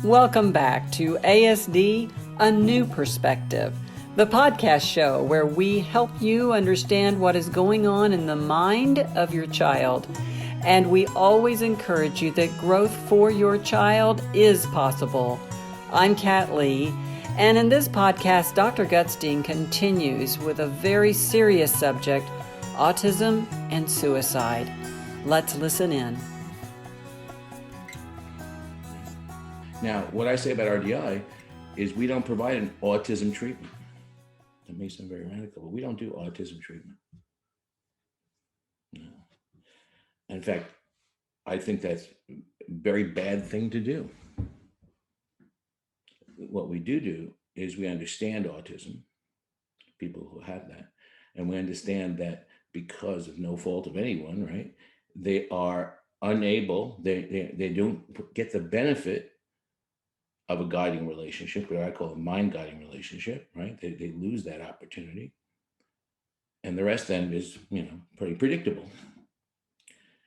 Welcome back to ASD, A New Perspective, the podcast show where we help you understand what is going on in the mind of your child. And we always encourage you that growth for your child is possible. I'm Kat Lee, and in this podcast, Dr. Gutstein continues with a very serious subject, autism and suicide. Let's listen in. Now, what I say about RDI is we don't provide an autism treatment. That may sound very radical, but we don't do autism treatment. No. In fact, I think that's a very bad thing to do. What we do is we understand autism, people who have that, and we understand that because of no fault of anyone, right? They are unable, they don't get the benefit of a guiding relationship, what I call a mind guiding relationship, right? They lose that opportunity. And the rest then is, pretty predictable.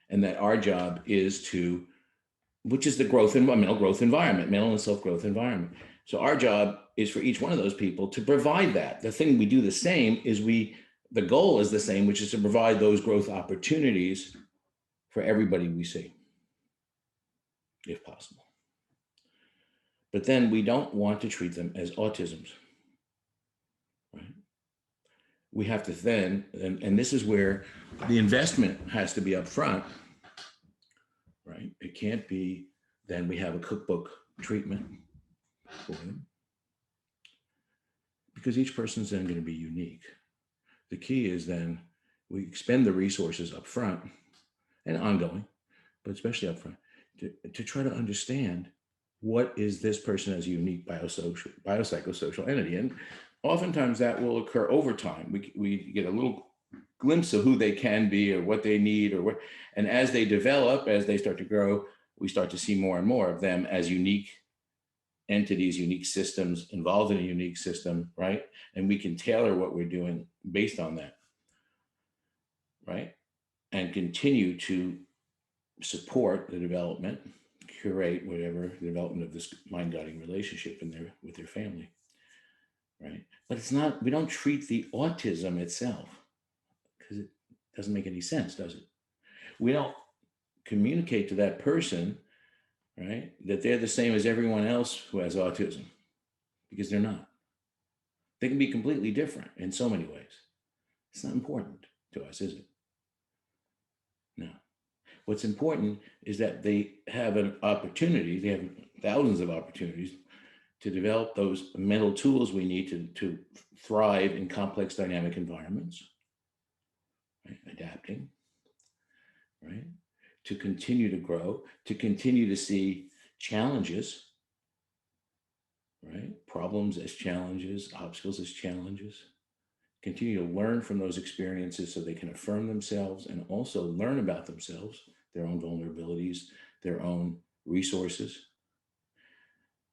And that our job is to, which is the mental growth environment, mental and self-growth environment. So our job is for each one of those people to provide that. The thing we do the same is the goal is the same, which is to provide those growth opportunities for everybody we see, if possible. But then we don't want to treat them as autisms, right? We have to then, and this is where the investment has to be up front, right? It can't be then we have a cookbook treatment for them, because each person's then going to be unique. The key is then we expend the resources up front and ongoing, but especially up front, to try to understand what is this person as a unique biopsychosocial entity. And oftentimes that will occur over time. We get a little glimpse of who they can be or what they need and as they develop, as they start to grow, we start to see more and more of them as unique entities, unique systems involved in a unique system, right? And we can tailor what we're doing based on that, right? And continue to support the development, curate whatever development of this mind-guiding relationship with their family, right? But it's not, we don't treat the autism itself because it doesn't make any sense, does it? We don't communicate to that person, right, that they're the same as everyone else who has autism, because they're not. They can be completely different in so many ways. It's not important to us, is it? No. What's important is that they have an opportunity, they have thousands of opportunities to develop those mental tools we need to thrive in complex dynamic environments, right? Adapting, right? To continue to grow, to continue to see challenges, right? Problems as challenges, obstacles as challenges. Continue to learn from those experiences so they can affirm themselves and also learn about themselves, their own vulnerabilities, their own resources,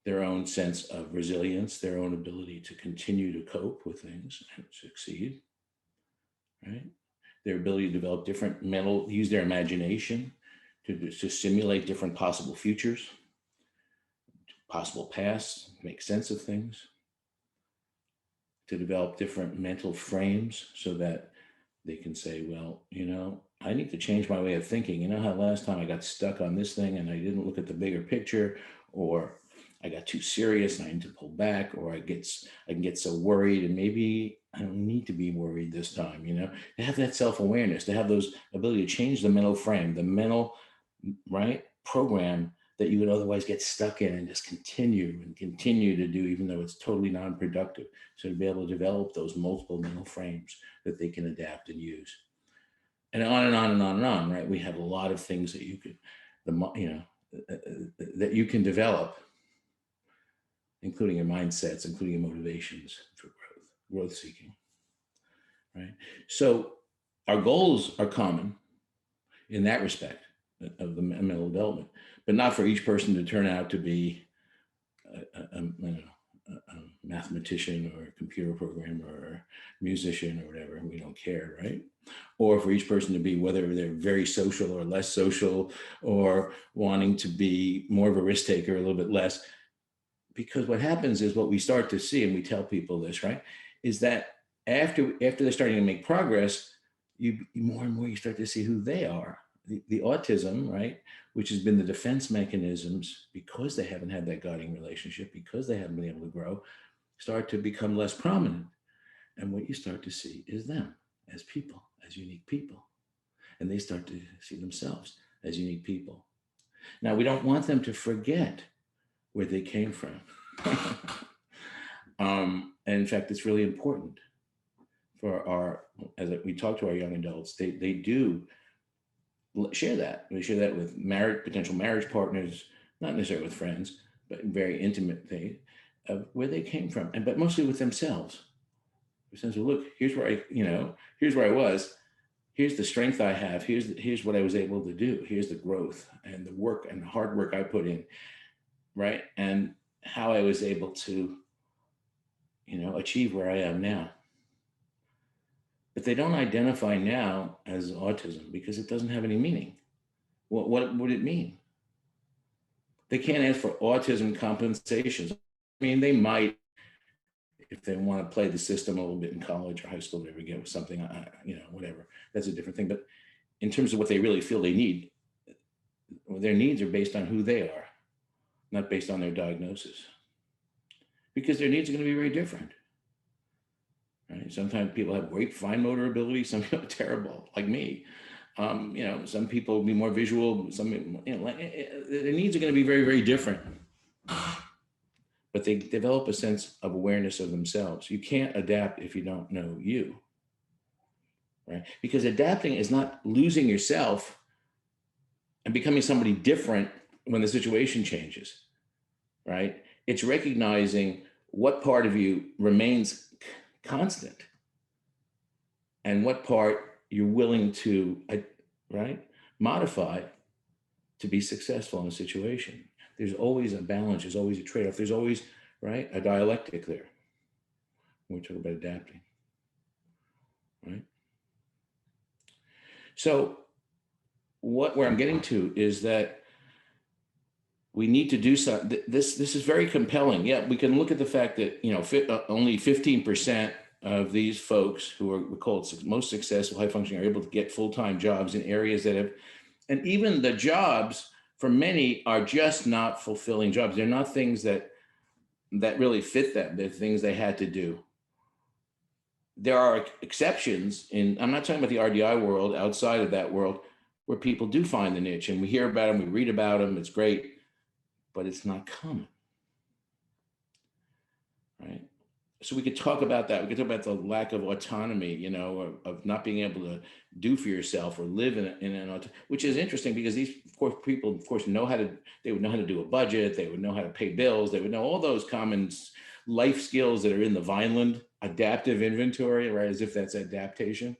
their own sense of resilience, their own ability to continue to cope with things and succeed, right? Their ability to develop different use their imagination to simulate different possible futures, possible pasts, make sense of things, to develop different mental frames so that they can say, well, I need to change my way of thinking. You know how last time I got stuck on this thing and I didn't look at the bigger picture, or I got too serious and I need to pull back, or I can get so worried and maybe I don't need to be worried this time, to have that self-awareness, to have those ability to change the mental frame, the mental, right, program that you would otherwise get stuck in and just continue to do, even though it's totally non-productive. So to be able to develop those multiple mental frames that they can adapt and use. And on and on and on and on, right? We have a lot of things that you could, that you can develop, including your mindsets, including your motivations for growth seeking, right? So our goals are common in that respect of the mental development, but not for each person to turn out to be a mathematician or a computer programmer or musician or whatever. We don't care, right? Or for each person to be, whether they're very social or less social, or wanting to be more of a risk taker, a little bit less. because what happens is what we start to see, and we tell people this, right, is that after they're starting to make progress, you more and more you start to see who they are. The autism, right, which has been the defense mechanisms because they haven't had that guiding relationship, because they haven't been able to grow, start to become less prominent. And what you start to see is them as people, as unique people. And they start to see themselves as unique people. Now, we don't want them to forget where they came from. And in fact, it's really important for as we talk to our young adults, they do share that. We share that with potential marriage partners, not necessarily with friends, but very intimate things of where they came from, but mostly with themselves. Well, look, here's where I was. Here's the strength I have. Here's what I was able to do. Here's the growth and the work and the hard work I put in, right? And how I was able to, achieve where I am now. But they don't identify now as autism because it doesn't have any meaning. What would it mean? They can't ask for autism compensations. I mean, they might, if they want to play the system a little bit in college or high school, whatever, get with something, whatever. That's a different thing. But in terms of what they really feel they need, their needs are based on who they are, not based on their diagnosis. Because their needs are going to be very different. Right? Sometimes people have great fine motor ability, some people are terrible, like me. Some people will be more visual, their needs are going to be very, very different. But they develop a sense of awareness of themselves. You can't adapt if you don't know you, right? Because adapting is not losing yourself and becoming somebody different when the situation changes, right? It's recognizing what part of you remains constant and what part you're willing to, modify to be successful in a situation. There's always a balance. There's always a trade-off. There's always, a dialectic there when we talk about adapting, right? So where I'm getting to is that we need to do something. This is very compelling. Yeah, we can look at the fact that, only 15% of these folks who are called most successful, high functioning, are able to get full-time jobs in areas that have, and even the jobs for many are just not fulfilling jobs. They're not things that really fit them. They're things they had to do. There are exceptions I'm not talking about the RDI world, outside of that world, where people do find the niche and we hear about them, we read about them, it's great, but it's not common, right? So we could talk about that. We could talk about the lack of autonomy, of not being able to do for yourself or live in an which is interesting because these people, of course, they would know how to do a budget. They would know how to pay bills. They would know all those common life skills that are in the Vineland adaptive inventory, right? As if that's adaptation.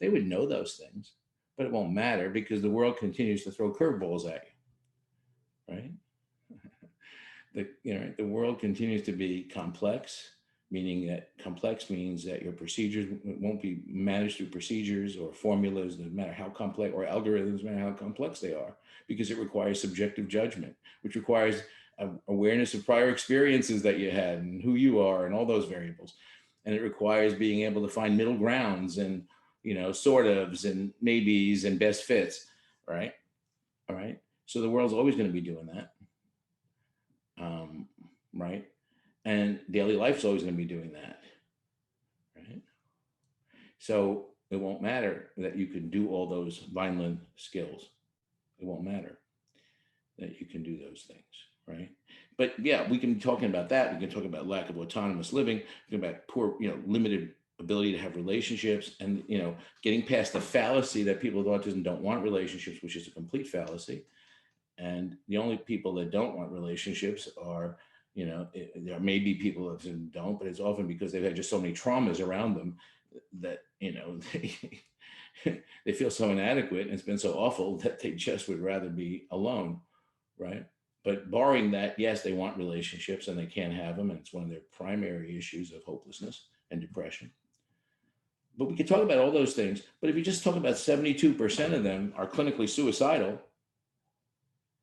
They would know those things, but it won't matter because the world continues to throw curveballs at you, right? The world continues to be complex. Meaning that complex means that your procedures won't be managed through procedures or formulas, no matter how complex, or algorithms, no matter how complex they are, because it requires subjective judgment, which requires awareness of prior experiences that you had and who you are and all those variables. And it requires being able to find middle grounds and, sort ofs and maybes and best fits, right? All right. So the world's always going to be doing that, right? And daily life's always going to be doing that, right? So it won't matter that you can do all those Vineland skills. It won't matter that you can do those things, right? But yeah, we can be talking about that. We can talk about lack of autonomous living, about poor, limited ability to have relationships, and getting past the fallacy that people with autism don't want relationships, which is a complete fallacy. And the only people that don't want relationships are, there may be people that don't, but it's often because they've had just so many traumas around them that, they feel so inadequate and it's been so awful that they just would rather be alone, right? But barring that, yes, they want relationships and they can't have them. And it's one of their primary issues of hopelessness and depression. But we could talk about all those things. But if you just talk about 72% of them are clinically suicidal,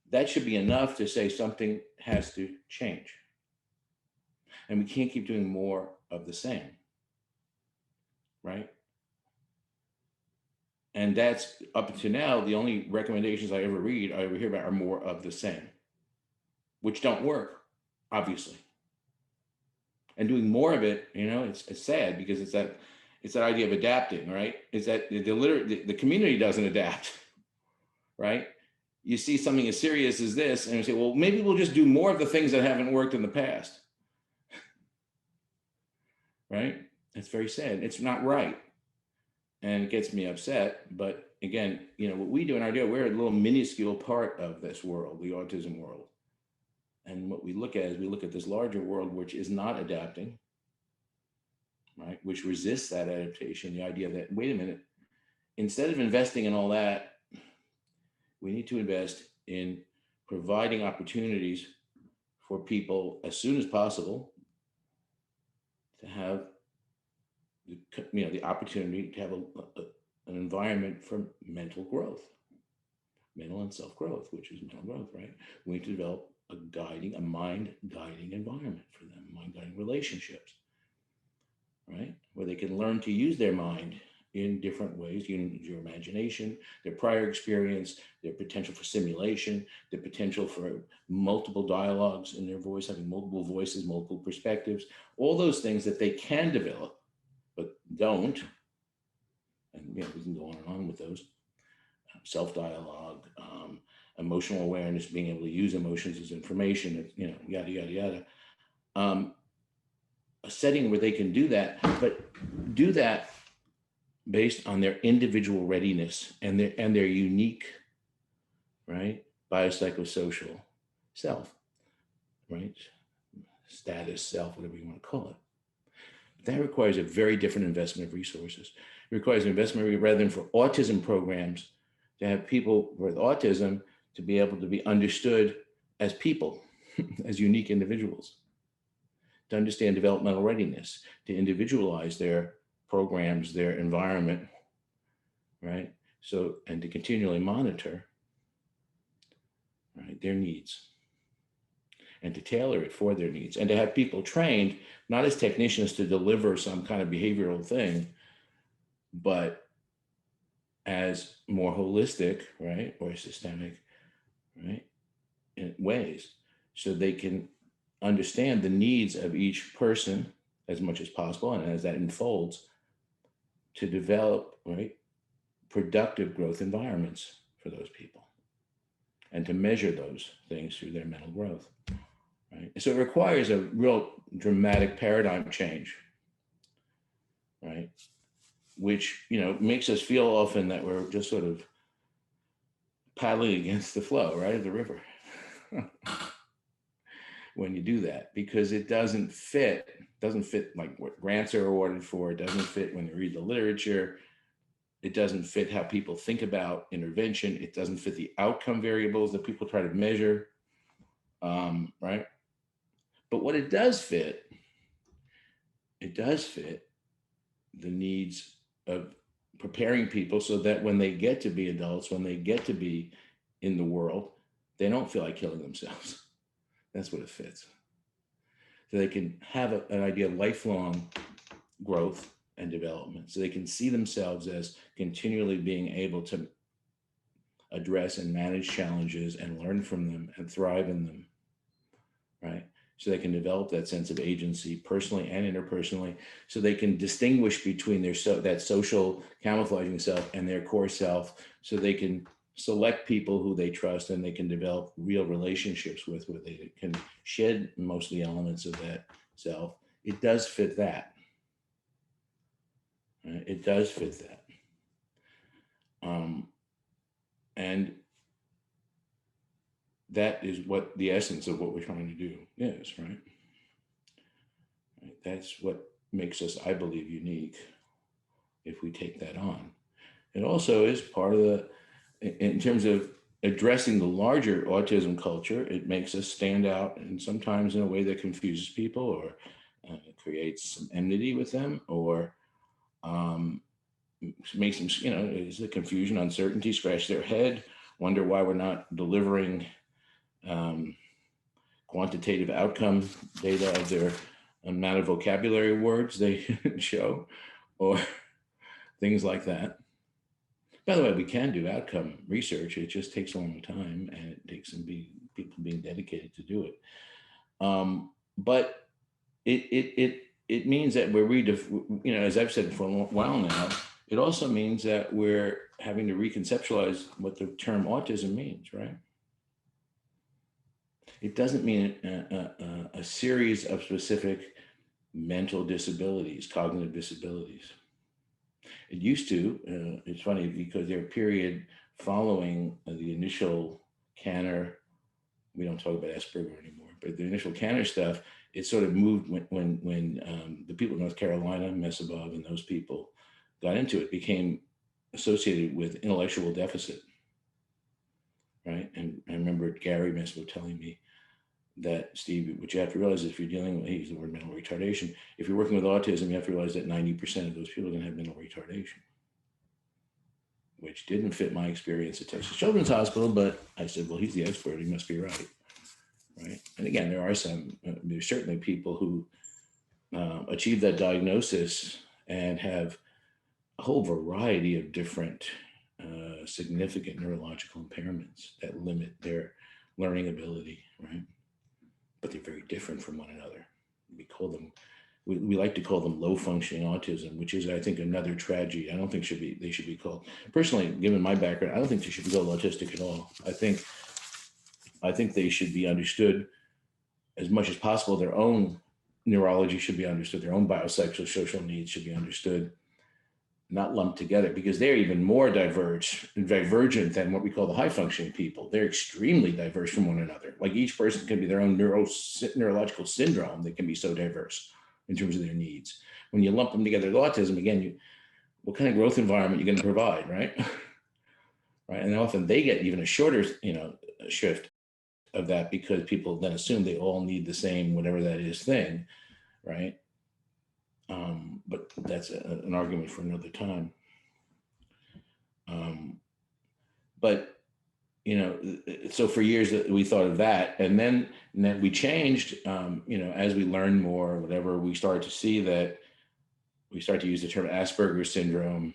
that should be enough to say something has to change. And we can't keep doing more of the same, right? And that's up to now, the only recommendations I ever hear about are more of the same, which don't work, obviously. And doing more of it, it's sad because it's that idea of adapting, right? Is that the community doesn't adapt, right? You see something as serious as this, and you say, well, maybe we'll just do more of the things that haven't worked in the past, right? It's very sad. It's not right, and it gets me upset. But again, what we do in our deal, we're a little minuscule part of this world, the autism world. And what we look at is we look at this larger world, which is not adapting, right? Which resists that adaptation. The idea that, wait a minute, instead of investing in all that, we need to invest in providing opportunities for people as soon as possible to have the opportunity to have an environment for mental growth, mental and self-growth, which is mental growth, right? We need to develop a mind-guiding environment for them, mind-guiding relationships, right? Where they can learn to use their mind in different ways, use your imagination, their prior experience, their potential for simulation, their potential for multiple dialogues in their voice, having multiple voices, multiple perspectives, all those things that they can develop, but don't. And we can go on with those. Self-dialogue, emotional awareness, being able to use emotions as information, yada, yada, yada. A setting where they can do that, but do that based on their individual readiness and their unique, right, biopsychosocial self, right, status, self, whatever you want to call it. That requires a very different investment of resources. It requires an investment rather than for autism programs to have people with autism to be able to be understood as people, as unique individuals, to understand developmental readiness, to individualize their programs, their environment, right? So, and to continually monitor, right, their needs and to tailor it for their needs and to have people trained, not as technicians to deliver some kind of behavioral thing, but as more holistic, right, or systemic, right, in ways, so they can understand the needs of each person as much as possible, and as that unfolds, to develop, right, productive growth environments for those people, and to measure those things through their mental growth, right? So it requires a real dramatic paradigm change, right? Which, makes us feel often that we're just sort of paddling against the flow, right, of the river. When you do that, because it doesn't fit like what grants are awarded for. It doesn't fit when you read the literature. It doesn't fit how people think about intervention. It doesn't fit the outcome variables that people try to measure, right? But what it does fit the needs of preparing people so that when they get to be adults, when they get to be in the world, they don't feel like killing themselves. That's what it fits. So they can have an idea of lifelong growth and development. So they can see themselves as continually being able to address and manage challenges and learn from them and thrive in them, right? So they can develop that sense of agency personally and interpersonally. So they can distinguish between that social camouflaging self and their core self. So they can select people who they trust and they can develop real relationships with, where they can shed most of the elements of that self. It does fit that. Right? It does fit that. And that is what the essence of what we're trying to do is, right? That's what makes us, I believe, unique if we take that on. It also is part of in terms of addressing the larger autism culture, it makes us stand out, and sometimes in a way that confuses people or creates some enmity with them, or makes them, is the confusion, uncertainty, scratch their head, wonder why we're not delivering quantitative outcome data of their amount of vocabulary words they show, or things like that. By the way, we can do outcome research. It just takes a long time, and it takes people being dedicated to do it. But it means that as I've said for a while now, it also means that we're having to reconceptualize what the term autism means, right? It doesn't mean a series of specific mental disabilities, cognitive disabilities. It used to, it's funny because there a period following the initial Canner, we don't talk about Asperger anymore, but the initial Canner stuff, it sort of moved when the people in North Carolina, Mesabov and those people got into it, became associated with intellectual deficit, right? And I remember Gary Mesabov telling me that, Steve, what you have to realize is if you're dealing with, he used the word mental retardation, if you're working with autism, you have to realize that 90% of those people are going to have mental retardation, which didn't fit my experience at Texas Children's Hospital, but I said, well, he's the expert, he must be right. Right. And again, there's certainly people who achieve that diagnosis and have a whole variety of different significant neurological impairments that limit their learning ability, right? But they're very different from one another. We like to call them low functioning autism, which is, I think, another tragedy. I don't think they should be called, personally, given my background, I don't think they should be called autistic at all. I think they should be understood as much as possible. Their own neurology should be understood. Their own biopsychosocial social needs should be understood, not lumped together, because they're even more divergent than what we call the high functioning people. They're extremely diverse from one another. Like each person can be their own neurological syndrome. They can be so diverse in terms of their needs. When you lump them together with autism, again, what kind of growth environment you're going to provide, right? Right. And often they get even a shorter, shift of that, because people then assume they all need the same, whatever that is, thing, right? But that's an argument for another time. But so for years we thought of that, and then we changed. As we learned more, or whatever, we started to see that we start to use the term Asperger's syndrome.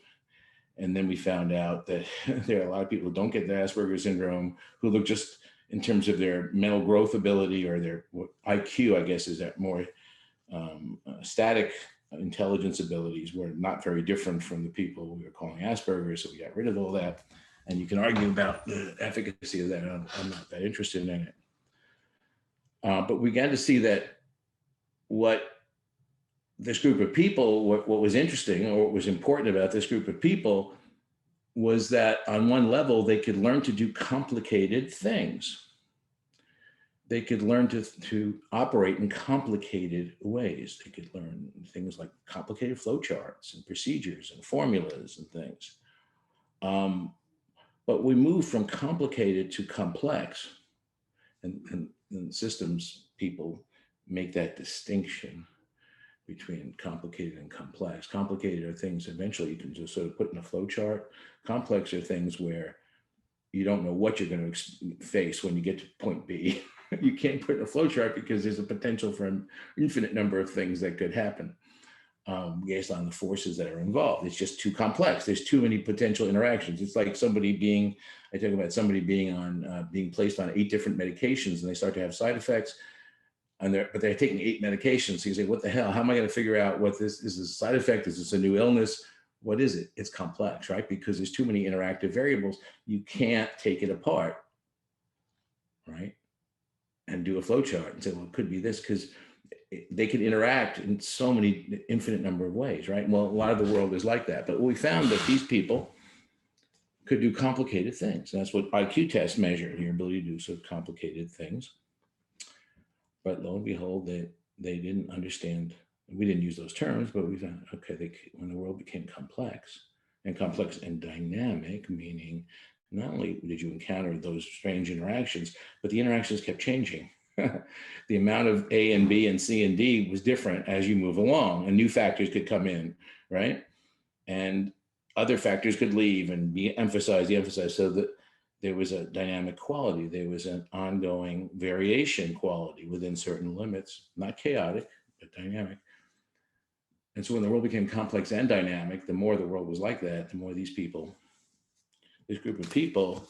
And then we found out that there are a lot of people who don't get the Asperger's syndrome, who look just in terms of their mental growth ability, or their IQ, I guess, is that more static intelligence abilities, were not very different from the people we were calling Asperger's. So we got rid of all that. And you can argue about the efficacy of that. I'm not that interested in it. But we began to see that what this group of people, what was interesting, or what was important about this group of people, was that on one level, they could learn to do complicated things. They could learn to operate in complicated ways. They could learn things like complicated flowcharts and procedures and formulas and things. But we moved from complicated to complex, and systems people make that distinction between complicated and complex. Complicated are things eventually you can just sort of put in a flow chart. Complex are things where you don't know what you're going to face when you get to point B. You can't put in a flow chart because there's a potential for an infinite number of things that could happen based on the forces that are involved. It's just too complex. There's too many potential interactions. It's like I talk about somebody being placed on 8 different medications, and they start to have side effects. But they're taking 8 medications. So you say, what the hell? How am I going to figure out what this is? A side effect? Is this a new illness? What is it? It's complex, right? Because there's too many interactive variables. You can't take it apart, right? And do a flow chart and say, well, it could be this, because they can interact in so many infinite number of ways, right? Well, a lot of the world is like that. But we found that these people could do complicated things. And that's what IQ tests measure, your ability to do sort of complicated things. But lo and behold, they didn't understand. We didn't use those terms, but we found, okay, when the world became complex and dynamic, meaning not only did you encounter those strange interactions, but the interactions kept changing. The amount of A and B and C and D was different as you move along, and new factors could come in, right? And other factors could leave and be emphasized, so that there was a dynamic quality. There was an ongoing variation quality within certain limits, not chaotic, but dynamic. And so when the world became complex and dynamic, the more the world was like that, the more these people, this group of people,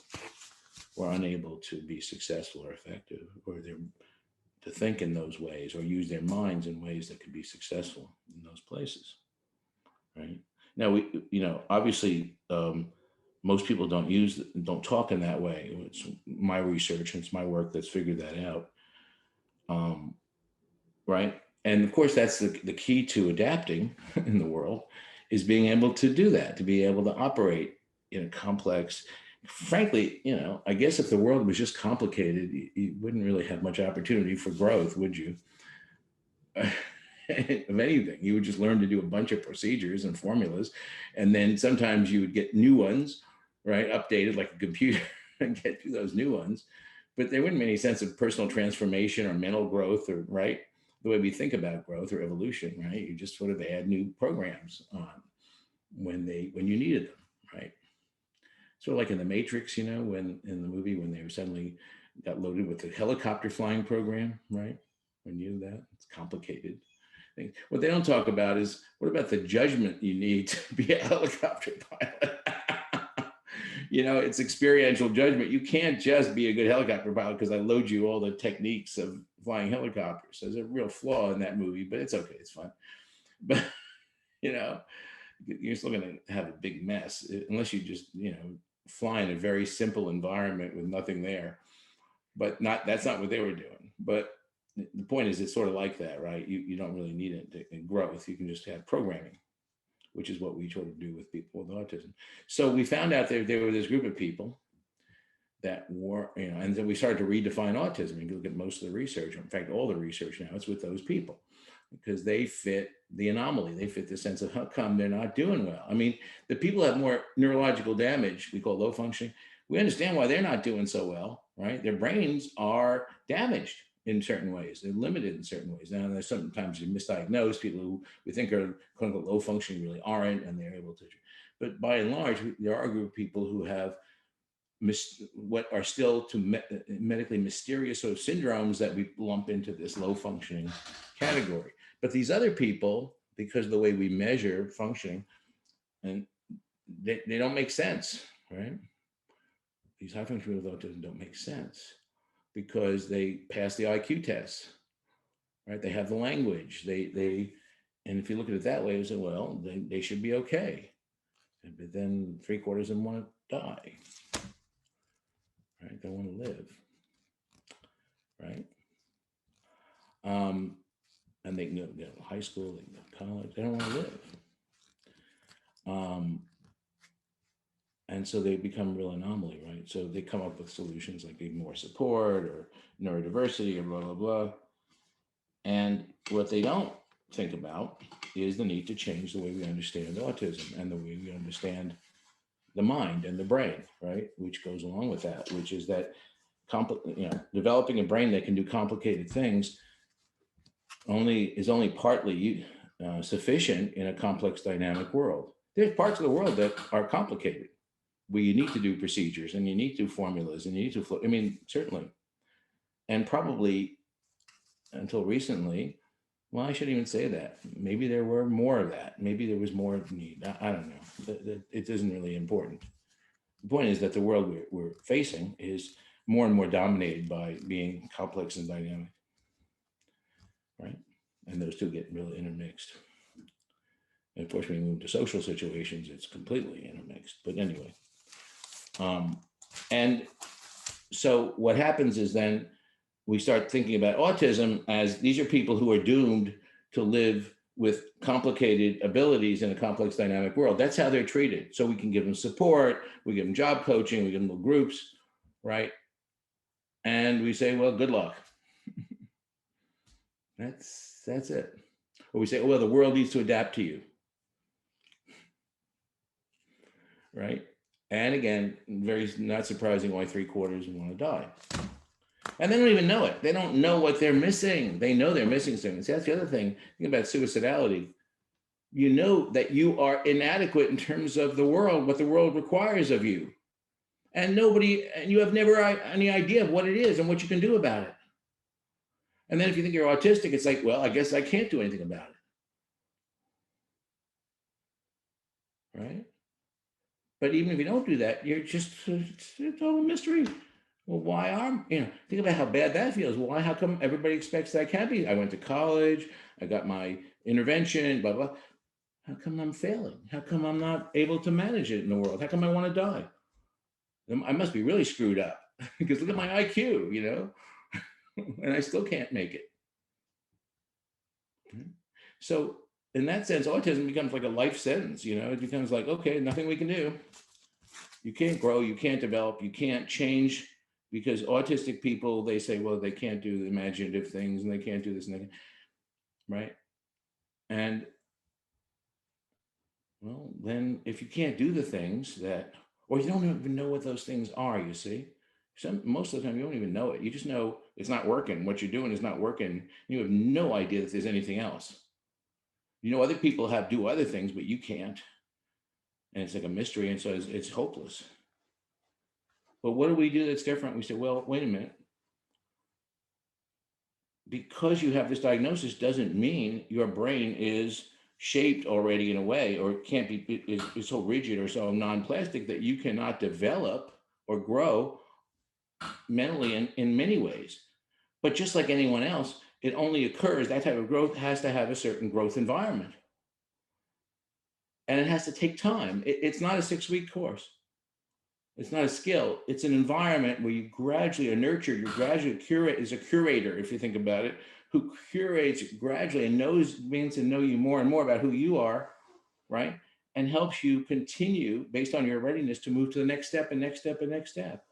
were unable to be successful or effective, or to think in those ways, or use their minds in ways that could be successful in those places. Right now, obviously, most people don't talk in that way. It's my research and it's my work that's figured that out. Right. And of course, that's the key to adapting in the world, is being able to do that, to be able to operate in a complex. Frankly, I guess if the world was just complicated, you wouldn't really have much opportunity for growth, would you? Of anything, you would just learn to do a bunch of procedures and formulas, and then sometimes you would get new ones, right, updated like a computer, and get to those new ones. But there wouldn't be any sense of personal transformation or mental growth, or right, the way we think about growth or evolution, right? You just sort of add new programs on when you needed them, right? Sort of like in the Matrix, when in the movie, when they were suddenly got loaded with the helicopter flying program, right? When you knew that, it's complicated thing. What they don't talk about is, what about the judgment you need to be a helicopter pilot? It's experiential judgment. You can't just be a good helicopter pilot because I load you all the techniques of flying helicopters. There's a real flaw in that movie, but it's okay. It's fun. But, you're still going to have a big mess unless you just, fly in a very simple environment with nothing there. But that's not what they were doing. But the point is, it's sort of like that, right? You don't really need it in growth. You can just have programming, which is what we sort of do with people with autism. So we found out that there were this group of people that were, and then we started to redefine autism. You can look at most of the research. In fact, all the research now, it's with those people, because they fit the anomaly. They fit the sense of how come they're not doing well. I mean, the people have more neurological damage, we call low functioning. We understand why they're not doing so well, right? Their brains are damaged in certain ways. They're limited in certain ways. Now, there's sometimes you misdiagnose people who we think are quote unquote low functioning, really aren't, and they're able to. But by and large, there are a group of people who have what are still medically mysterious sort of syndromes that we lump into this low functioning category. But these other people, because of the way we measure functioning, and they don't make sense, right? These high functioning people with autism don't make sense because they pass the IQ test, right? They have the language. And if you look at it that way, you say, well, they should be okay. But then 3/4 of them want to die, right? They want to live, right? And they can go to high school, they can go to college. They don't want to live. And so they become a real anomaly, right? So they come up with solutions like giving more support or neurodiversity or blah, blah, blah. And what they don't think about is the need to change the way we understand autism and the way we understand the mind and the brain, right? Which goes along with that, which is that developing a brain that can do complicated things is only partly sufficient in a complex, dynamic world. There's parts of the world that are complicated, where you need to do procedures and you need to do formulas and you need to certainly. And probably until recently, well, I shouldn't even say that. Maybe there were more of that. Maybe there was more need. I don't know. It isn't really important. The point is that the world we're facing is more and more dominated by being complex and dynamic, right? And those two get really intermixed. And of course, when you move to social situations, it's completely intermixed. But anyway, and so what happens is then we start thinking about autism as these are people who are doomed to live with complicated abilities in a complex, dynamic world. That's how they're treated. So we can give them support, we give them job coaching, we give them little groups, right? And we say, well, good luck. That's it. Or we say, oh, well, the world needs to adapt to you, right? And again, very not surprising why 3/4 want to die. And they don't even know it. They don't know what they're missing. They know they're missing something. See, that's the other thing. Think about suicidality. You know that you are inadequate in terms of the world, what the world requires of you. And you have never any idea of what it is and what you can do about it. And then if you think you're autistic, it's like, well, I guess I can't do anything about it, right? But even if you don't do that, you're just, it's all a mystery. Well, why are, think about how bad that feels. Why, how come everybody expects that I can't be? I went to college, I got my intervention, blah, blah. How come I'm failing? How come I'm not able to manage it in the world? How come I want to die? I must be really screwed up because look at my IQ, and I still can't make it. So in that sense, autism becomes like a life sentence, it becomes like, okay, nothing we can do. You can't grow, you can't develop, you can't change, because autistic people, they say, well, they can't do the imaginative things and they can't do this and that, right? And well, then if you can't do the things that, or you don't even know what those things are, you see, most of the time you don't even know it. You just know it's not working. What you're doing is not working. You have no idea that there's anything else. Other people do other things, but you can't. And it's like a mystery. And so it's hopeless. But what do we do that's different? We say, well, wait a minute. Because you have this diagnosis doesn't mean your brain is shaped already in a way, or can't be, is so rigid or so non-plastic that you cannot develop or grow mentally in many ways. But just like anyone else, it only occurs, that type of growth has to have a certain growth environment. And it has to take time. It's not a 6-week course. It's not a skill. It's an environment where you gradually are nurtured. You gradually curate, is a curator, if you think about it, who curates gradually and begins to know you more and more about who you are, right? And helps you continue based on your readiness to move to the next step and next step and next step.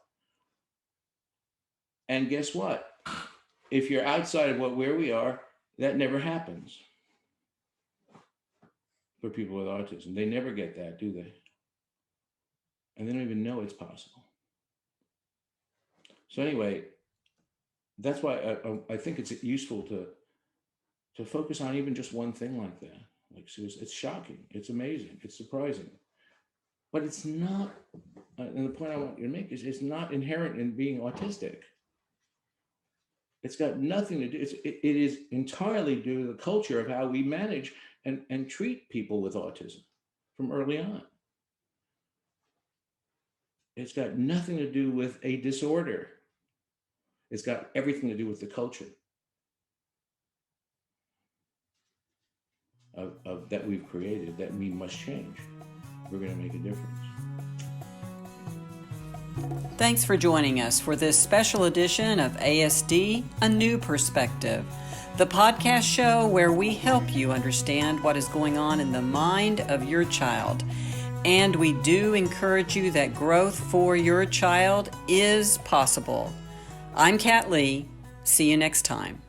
And guess what? If you're outside of where we are, that never happens for people with autism. They never get that, do they? And they don't even know it's possible. So anyway, that's why I think it's useful to focus on even just one thing like that. Like, it's shocking, it's amazing, it's surprising, but it's not. And the point I want you to make is, it's not inherent in being autistic. It's got nothing to do. It is entirely due to the culture of how we manage and treat people with autism from early on. It's got nothing to do with a disorder. It's got everything to do with the culture of that we've created, that we must change. We're going to make a difference. Thanks for joining us for this special edition of ASD, A New Perspective, the podcast show where we help you understand what is going on in the mind of your child. And we do encourage you that growth for your child is possible. I'm Kat Lee. See you next time.